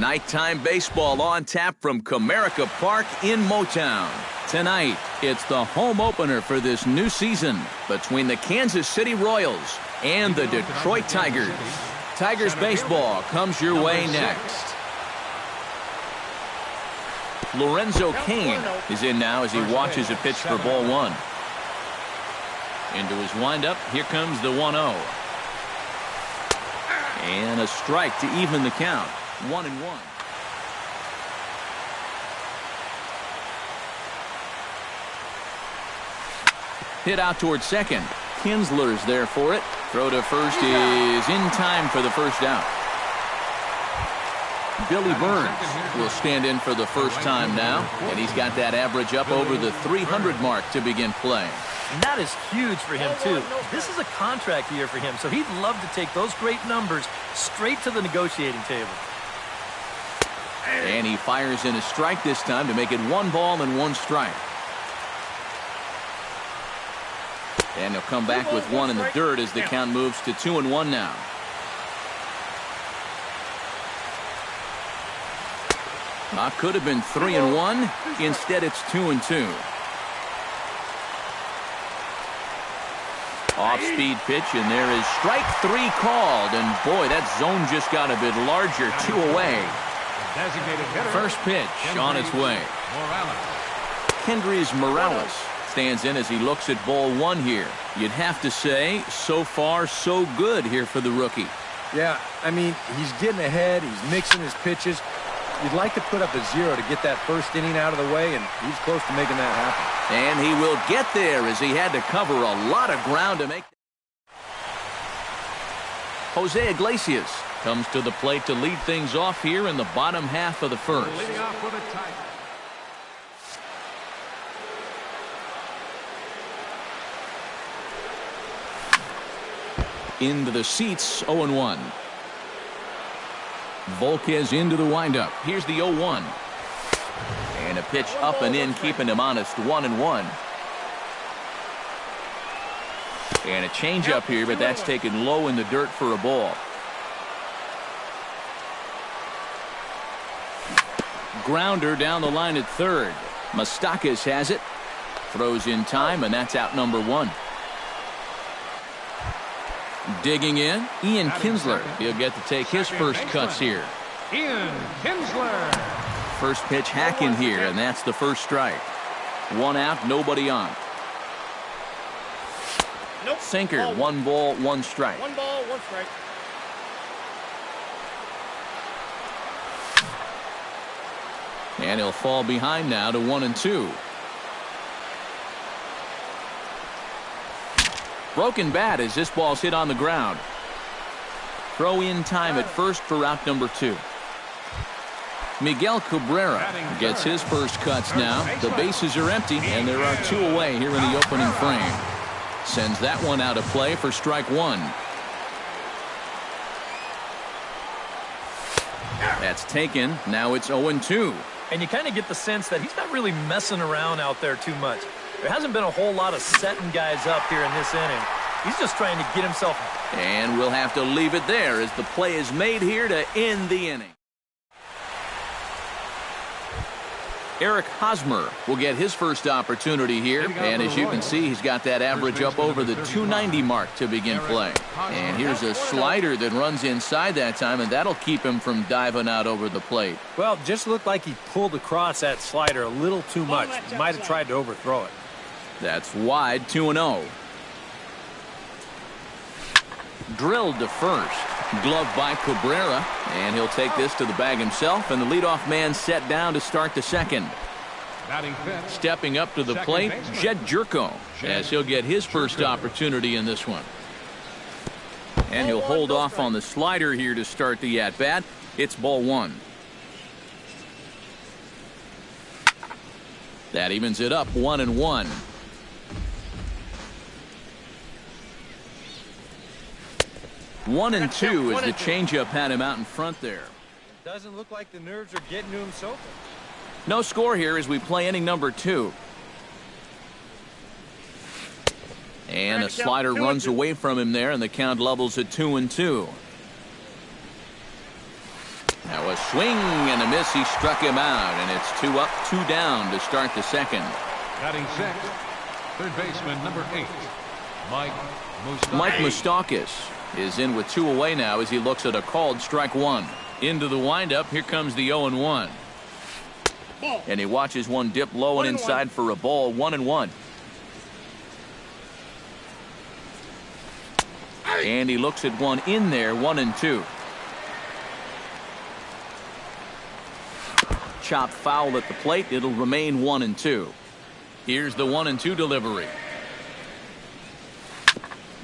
Nighttime baseball on tap from Comerica Park in Motown. Tonight, it's the home opener for this new season between the Kansas City Royals and the Detroit Tigers. Tigers baseball comes your way next. Lorenzo Cain is in now as he watches a pitch for ball one. Into his windup, here comes the 1-0. And a strike to even the count. 1-1. Hit out towards second. Kinsler's there for it. Throw to first is in time for the first out. Billy Burns will stand in for the first time now, and he's got that average up over the 300 mark to begin play. And that is huge for him, too. This is a contract year for him, so he'd love to take those great numbers straight to the negotiating table. And he fires in a strike this time to make it 1 ball and 1 strike. And he'll come back with 1 in the dirt as the count moves to 2-1 now. Could have been 3-1. Instead, it's 2-2. Off-speed pitch, and there is strike 3 called. And boy, that zone just got a bit larger. 2 away. First pitch on its way. Kendrys Morales stands in as he looks at ball 1 here. You'd have to say, so far, so good here for the rookie. Yeah, I mean, he's getting ahead. He's mixing his pitches. You'd like to put up a 0 to get that first inning out of the way, and he's close to making that happen. And he will get there as he had to cover a lot of ground to make. Jose Iglesias comes to the plate to lead things off here in the bottom half of the first. Into the seats, 0-1. Volquez into the windup. Here's the 0-1. And a pitch up and in, keeping him honest. 1-1. And a changeup here, but that's taken low in the dirt for a ball. Grounder down the line at third. Moustakas has it. Throws in time, and that's out number 1. Digging in, Ian Kinsler. He'll get to take his first cuts here. Ian Kinsler. First pitch hacking here, and that's the first strike. 1 out, nobody on. Nope. Sinker, 1 ball, 1 strike. 1 ball, 1 strike. And he'll fall behind now to 1-2. Broken bat as this ball's hit on the ground. Throw in time at first for out number 2. Miguel Cabrera gets his first cuts now. The bases are empty, and there are 2 away here in the opening frame. Sends that one out of play for strike 1. That's taken. Now it's 0-2. And you kind of get the sense that he's not really messing around out there too much. There hasn't been a whole lot of setting guys up here in this inning. He's just trying to get himself. And we'll have to leave it there as the play is made here to end the inning. Eric Hosmer will get his first opportunity here. And as you can see, he's got that average up over the 290 mark to begin play. And here's a slider that runs inside that time, and that'll keep him from diving out over the plate. Well, just looked like he pulled across that slider a little too much. He might have tried to overthrow it. That's wide, 2-0. Drilled to first. Gloved by Cabrera, and he'll take this to the bag himself, and the leadoff man set down to start the second. Stepping up to the plate, Jed Jerko, as he'll get his first opportunity in this one. And he'll hold off on the slider here to start the at-bat. It's ball 1. That evens it up, 1-1. One and 2 as the changeup had him out in front there. Doesn't look like the nerves are getting to him so far. No score here as we play inning number 2. And a slider runs away from him there, and the count levels at 2-2. Now a swing and a miss. He struck him out, and it's 2 up, 2 down to start the second. Batting sixth, third baseman number 8, Mike Moustakas is in with 2 away now as he looks at a called strike 1. Into the windup. Here comes the 0-1. And he watches one dip low and inside for a ball. 1-1. And he looks at one in there. 1-2. Chop foul at the plate. It'll remain 1-2. Here's the 1-2 delivery.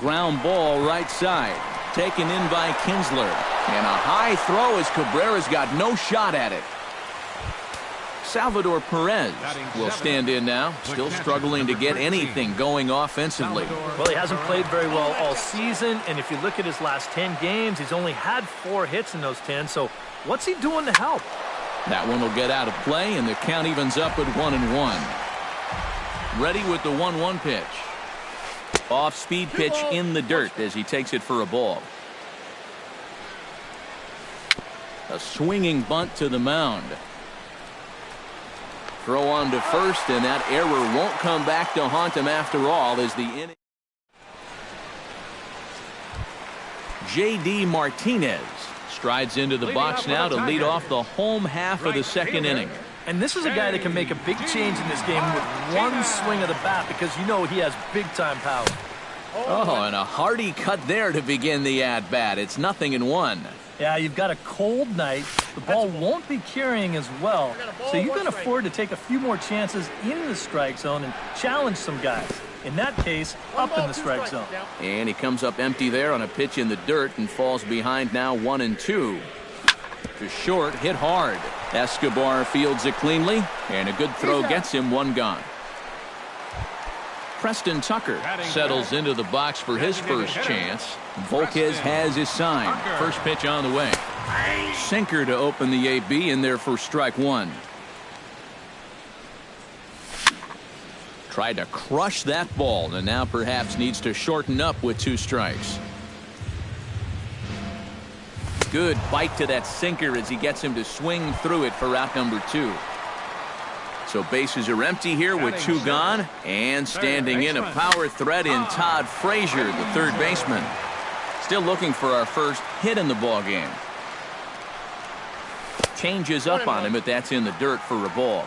Ground ball right side. Taken in by Kinsler. And a high throw as Cabrera's got no shot at it. Salvador Perez will stand in now. Still struggling to get anything going offensively. Well, he hasn't played very well all season. And if you look at his last 10 games, he's only had 4 hits in those 10. So what's he doing to help? That one will get out of play, and the count evens up at 1-1. Ready with the 1-1 pitch. Off-speed pitch in the dirt as he takes it for a ball. A swinging bunt to the mound. Throw on to first, and that error won't come back to haunt him after all as the inning. J.D. Martinez strides into the box now to lead off the home half of the second inning. And this is a guy that can make a big change in this game with one swing of the bat because you know he has big-time power. Oh, and a hearty cut there to begin the at-bat. It's 0-1. Yeah, you've got a cold night. The ball won't be carrying as well, so you can afford to take a few more chances in the strike zone and challenge some guys. In that case, up in the strike zone. And he comes up empty there on a pitch in the dirt and falls behind now 1-2. To short, hit hard. Escobar fields it cleanly, and a good throw gets him 1 gone. Preston Tucker settles into the box for his first chance. Volquez has his sign. First pitch on the way. Sinker to open the AB in there for strike 1. Tried to crush that ball, and now perhaps needs to shorten up with 2 strikes. Good bite to that sinker as he gets him to swing through it for out number 2. So bases are empty here with 2 gone, and standing in a power threat in Todd Frazier, the third baseman. Still looking for our first hit in the ball game. Changes up on him, but that's in the dirt for a ball.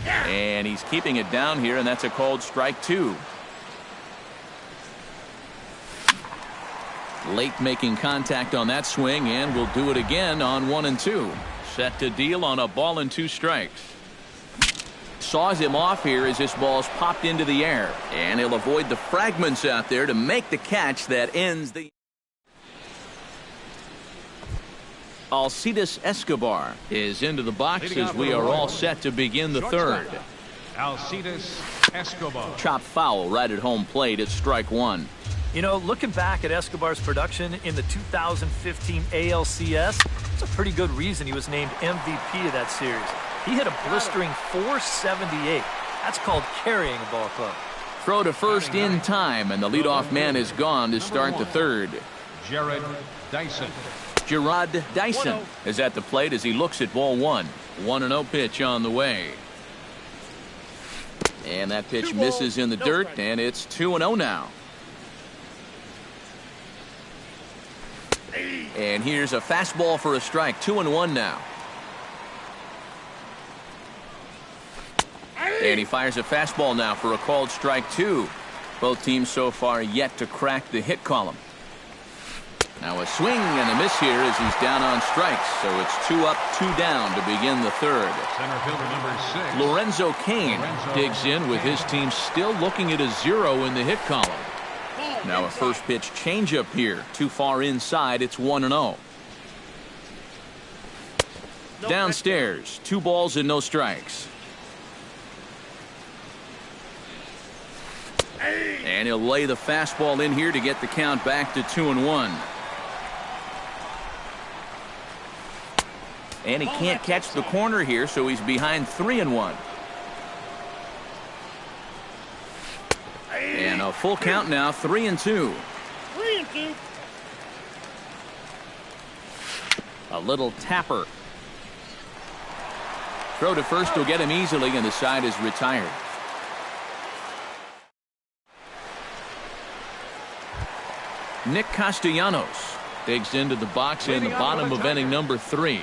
And he's keeping it down here, and that's a called strike 2. Late making contact on that swing, and will do it again on 1-2. Set to deal on a ball and 2 strikes. Saws him off here as this ball's popped into the air, and he'll avoid the fragments out there to make the catch that ends the. Alcides Escobar is into the box as we are all set to begin the third. Alcides Escobar. Chop foul right at home plate at strike 1. You know, looking back at Escobar's production in the 2015 ALCS, it's a pretty good reason he was named MVP of that series. He hit a blistering .478. That's called carrying a ball club. Throw to first in time, and the leadoff man is gone to start the third. Jarrod Dyson. Jarrod Dyson is at the plate as he looks at ball 1. 1-0 pitch on the way. And that pitch misses in the dirt, and it's 2-0 now. And here's a fastball for a strike. 2-1 now. And he fires a fastball now for a called strike 2. Both teams so far yet to crack the hit column. Now a swing and a miss here as he's down on strikes. So it's 2 up, 2 down to begin the third. Center fielder number 6. Lorenzo Cain digs in with his team still looking at a 0 in the hit column. Now a first pitch changeup here. Too far inside. It's 1-0. Downstairs, 2 balls and no strikes. And he'll lay the fastball in here to get the count back to 2-1. And he can't catch the corner here, so he's behind 3-1. And a full count now, 3-2. A little tapper. Throw to first will get him easily, and the side is retired. Nick Castellanos digs into the box in the bottom of inning number 3.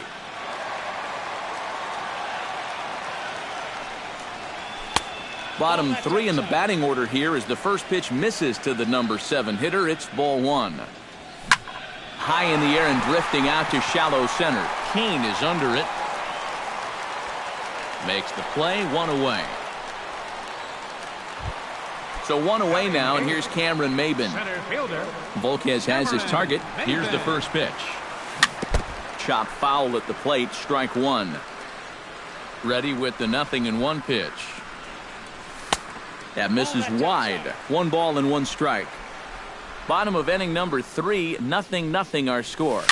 Bottom 3 in the batting order here as the first pitch misses to the number 7 hitter. It's ball 1. High in the air and drifting out to shallow center. Kane is under it. Makes the play, 1 away. So 1 away now, and here's Cameron Maybin. Volquez has his target. Here's the first pitch. Chop foul at the plate, strike 1. Ready with the 0-1 pitch. That misses wide. 1 ball and 1 strike. Bottom of inning number 3, 0-0 our score.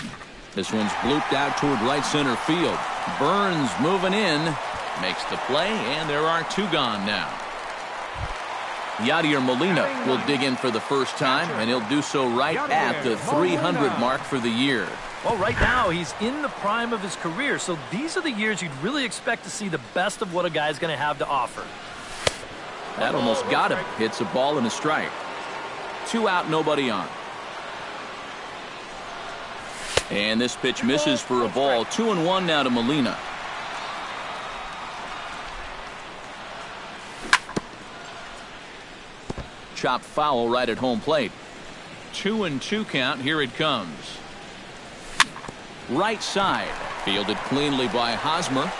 This one's blooped out toward right center field. Burns moving in. Makes the play, and there are 2 gone now. Yadier Molina will dig in for the first time, and he'll do so right at the 300 mark for the year. Well, right now, he's in the prime of his career, so these are the years you'd really expect to see the best of what a guy's going to have to offer. That almost got him. Hits a ball and a strike. 2 out, nobody on. And this pitch misses for a ball. 2-1 now to Molina. Chop foul right at home plate. 2-2 count. Here it comes. Right side. Fielded cleanly by Hosmer.